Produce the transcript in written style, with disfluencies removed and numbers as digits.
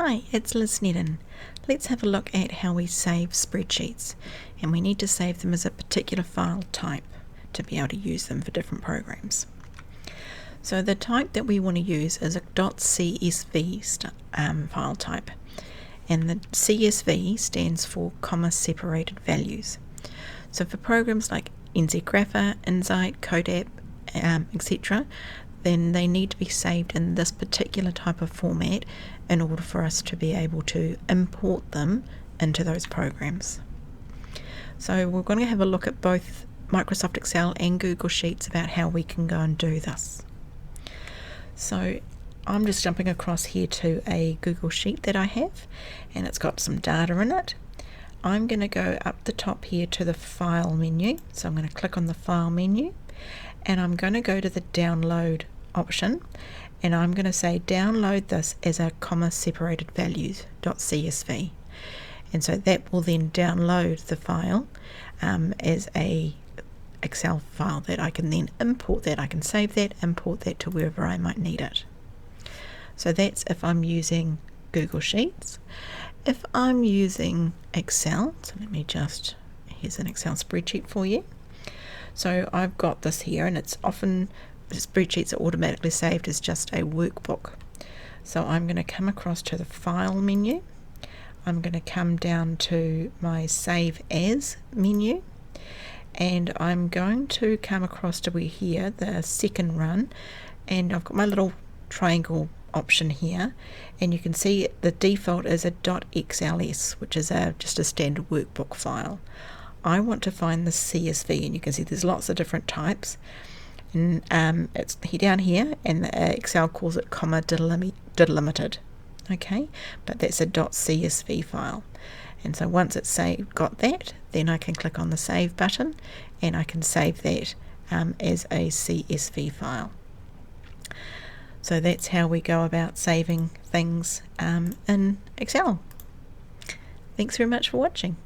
Hi, it's Liz Nedden. Let's have a look at how we save spreadsheets, and we need to save them as a particular file type to be able to use them for different programs. So the type that we want to use is a .csv file type, and the CSV stands for comma separated values. So for programs like NZGrapher, Insight, CodeApp, etc., then they need to be saved in this particular type of format in order for us to be able to import them into those programs. So we're going to have a look at both Microsoft Excel and Google Sheets about how we can go and do this. So I'm just jumping across here to a Google Sheet that I have, and it's got some data in it. I'm going to go up the top here to the File menu, so I'm going to click on the File menu, and I'm going to go to the Download option, and I'm going to say download this as a comma separated values.csv, and so that will then download the file as a Excel file that I can then import that. I can save that, import that to wherever I might need it. So that's if I'm using Google Sheets. If I'm using Excel, so here's an Excel spreadsheet for you. So I've got this here, and it's often spreadsheets are automatically saved as just a workbook. So I'm going to come across to the File menu. I'm going to come down to my Save As menu, and I'm going to come across to here, the second run, and I've got my little triangle option here, and you can see the default is a .xls, which is just a standard workbook file. I want to find the CSV, and you can see there's lots of different types, and it's down here, and Excel calls it comma delimited, okay, but that's a .csv file. And so once it's got that, then I can click on the Save button, and I can save that as a CSV file. So that's how we go about saving things in Excel. Thanks very much for watching.